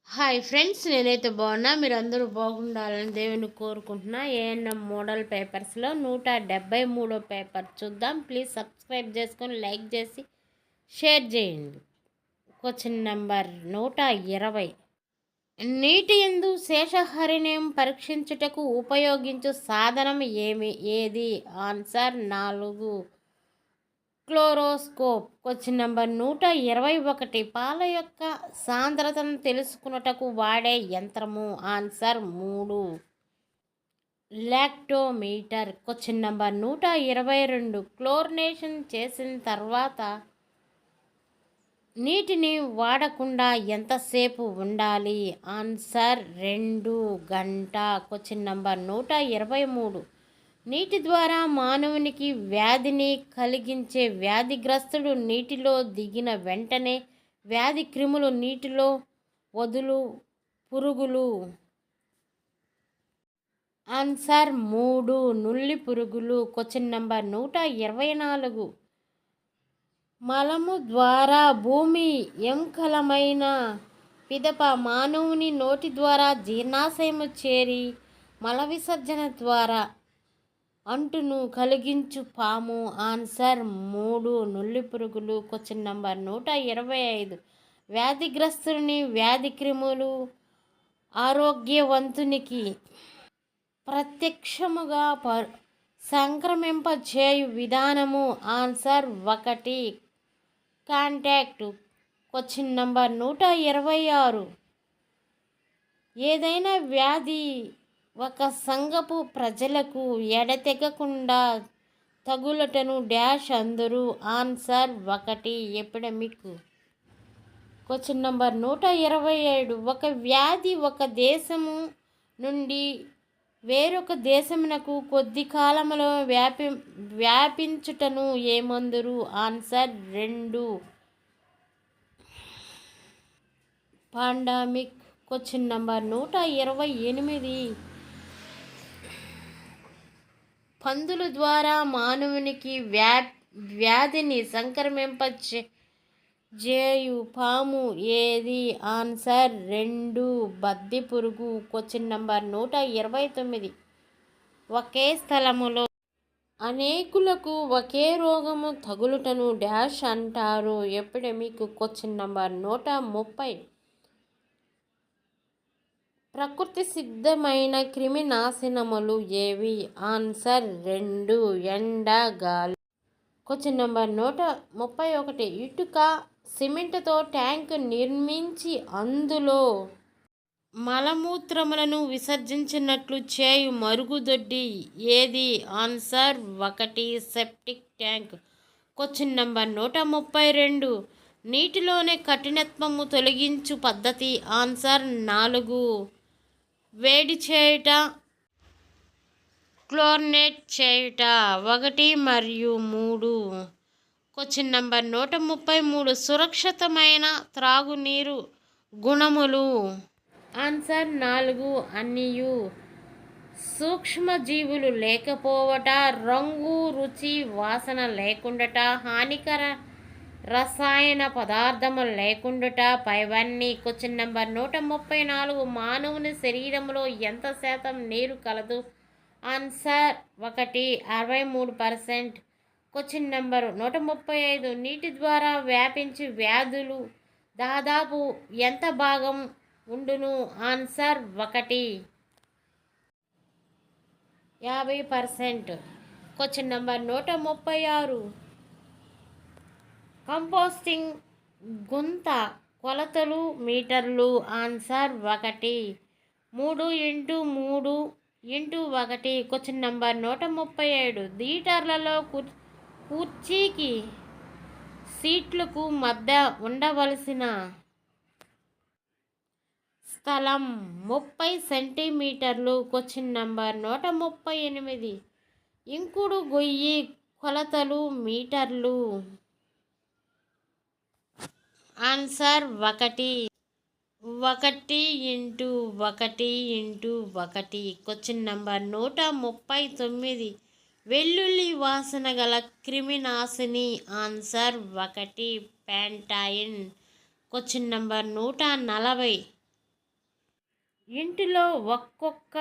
Hi friends, నేనైతే బాగున్నా. మీరందరూ బాగుండాలని దేవుని కోరుకుంటున్నా. ఏఎన్ఎం మోడల్ పేపర్స్లో 173 పేపర్ చూద్దాం. ప్లీజ్ సబ్స్క్రైబ్ చేసుకొని లైక్ చేసి షేర్ చేయండి. Question number 120. నీటి యందు శేషహరిణం పరీక్షించుటకు ఉపయోగించు సాధనం ఏది? ఆన్సర్ 4. క్లోరోస్కోప్. Question number 121. పాల యొక్క సాంద్రతను తెలుసుకున్నటకు వాడే యంత్రము? Answer 3. Lactometer. Question number 122. Chlorination చేసిన తర్వాత నీటిని వాడకుండా ఎంతసేపు ఉండాలి? ఆన్సర్ 2 గంట. Question number 123. నీటి ద్వారా మానవునికి వ్యాధిని కలిగించే వ్యాధిగ్రస్తుడు నీటిలో దిగిన వెంటనే వ్యాధి క్రిములు నీటిలో వదులు పురుగులు? ఆన్సర్ 3 నుల్లి పురుగులు. Question number 124. మలము ద్వారా భూమి ఎంకలమైన పిదప మానవుని నోటి ద్వారా జీర్ణాశయము చేరి మల విసర్జన ద్వారా అంటును కలిగించు పాము? ఆన్సర్ 3 నుల్లి పురుగులు. Question number 125. వ్యాధిగ్రస్తుని వ్యాధి క్రిములు ఆరోగ్యవంతునికి ప్రత్యక్షముగా సంక్రమింపచేయు విధానము? Answer 1 contact. Question number 126. ఏదైనా వ్యాధి ఒక సంఘపు ప్రజలకు ఎడతెగకుండా తగులటను డాష్ అందరు? Answer 1 epidemic. Question number 127. ఒక వ్యాధి ఒక దేశము నుండి వేరొక దేశమునకు కొద్ది కాలంలో వ్యాపించుటను ఏమందురు? Answer 2 pandemic. Question number 128. పందుల ద్వారా మానవునికి వ్యాధిని సంక్రమింపజేయు పాము ఏది? ఆన్సర్ 2 బద్ది పురుగు. Question number 129. ఒకే స్థలములో అనేకులకు ఒకే రోగము తగులుటను డాష్ అంటారు? ఎపిడమిక్. Question number 130. ప్రకృతి సిద్ధమైన క్రిమినాశనములు ఏవి? ఆన్సర్ 2 ఎండ గాలి. Question number 131. ఇటుక సిమెంటుతో ట్యాంక్ నిర్మించి అందులో మలమూత్రములను విసర్జించినట్లు చేయు మరుగుదొడ్డి ఏది? Answer 1 septic tank. Question number 132. నీటిలోనే కఠినత్వము తొలగించు పద్ధతి? ఆన్సర్ 4 వేడి చేయుట, క్లోరినేట్ చేయుట. 1 మరియు 3. Question number 133. సురక్షితమైన త్రాగునీరు గుణములు? ఆన్సర్ 4 అన్నియు. సూక్ష్మజీవులు లేకపోవట, రంగు రుచి వాసన లేకుండట, హానికర రసాయన పదార్థములు లేకుండాట, పైవన్నీ. Question number 134. మానవుని శరీరంలో ఎంత శాతం నీరు కలదు? ఆన్సర్ 1 63%. Question number 135. నీటి ద్వారా వ్యాపించే వ్యాధులు దాదాపు ఎంత భాగం ఉండును? ఆన్సర్ 1 50%. Question number 136. కంపోస్టింగ్ గుంత కొలతలు మీటర్లు? Answer 1 3x3x1. Question number 137. థియేటర్లలో కుర్చీకి సీట్లకు మధ్య ఉండవలసిన స్థలం 30 సెంటీమీటర్లు. Question number 138. ఇంకుడు గొయ్యి కొలతలు మీటర్లు? Answer 1 1x1x1. Question number 139. వెల్లుల్లి వాసన గల క్రిమినాశిని? Answer 1 pentane. Question number 140. ఇంటిలో ఒక్కొక్క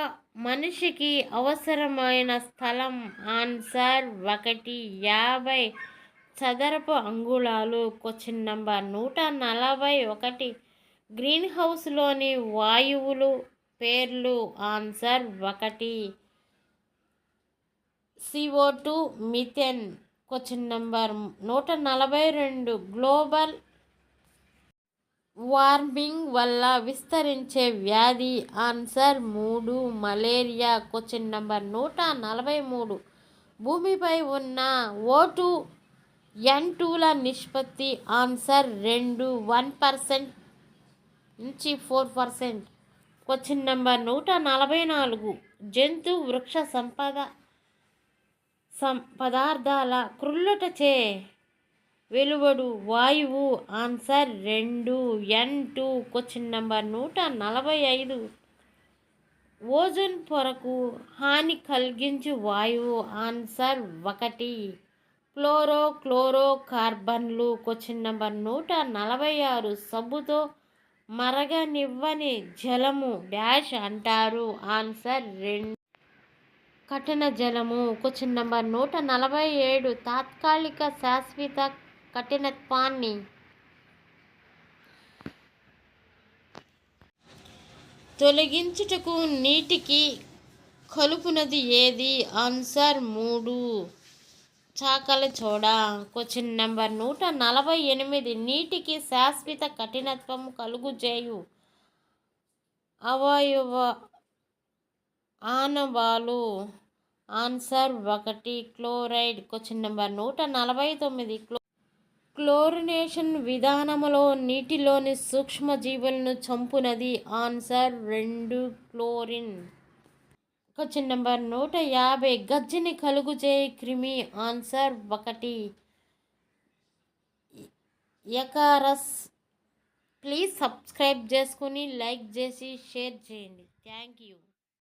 మనిషికి అవసరమైన స్థలం ఆన్సర్ 1 50 చదరపు అంగుళాలు. క్వశ్చన్ నంబర్ 141 గ్రీన్ హౌస్లోని వాయువులు పేర్లు answer 1 CO2 methane. Question number 142 global warming వల్ల విస్తరించే వ్యాధి ఆన్సర్ 3 మలేరియా. క్వశ్చన్ నంబర్ 143 భూమిపై ఉన్న O2 N2ల నిష్పత్తి ఆన్సర్ 2 1% నుంచి 4%. క్వశ్చన్ నంబర్ 144 జంతు వృక్ష పదార్థాల క్రుళ్ళటచే వెలువడు వాయువు answer 2 N2. Question number 145 ozone పొరకు హాని కలిగించు వాయువు ఆన్సర్ 1 క్లోరో కార్బన్లు. క్వశ్చన్ నంబర్ 146 సబ్బుతో మరగనివ్వని జలము డాష్ అంటారు ఆన్సర్ 2 కఠిన జలము. క్వశ్చన్ నంబర్ 147 తాత్కాలిక శాశ్వత కఠినత్వాన్ని తొలగించుటకు నీటికి కలుపునది ఏది ఆన్సర్ 3 చాకల సోడా. క్వశ్చన్ నంబర్ 148 నీటికి శాశ్వత కఠినత్వం కలుగుచేయు అవయవ ఆనవాలు answer 1 chloride. Question number 149 chlorination విధానములో నీటిలోని సూక్ష్మజీవులను చంపునది ఆన్సర్ 2 క్లోరిన్. క్వశ్చన్ నంబర్ 150 గజ్జిని కలుగుచేయి క్రిమి ఆన్సర్ 1 ఎకారస్. ప్లీజ్ సబ్స్క్రైబ్ చేసుకుని లైక్ చేసి షేర్ చేయండి. Thank you.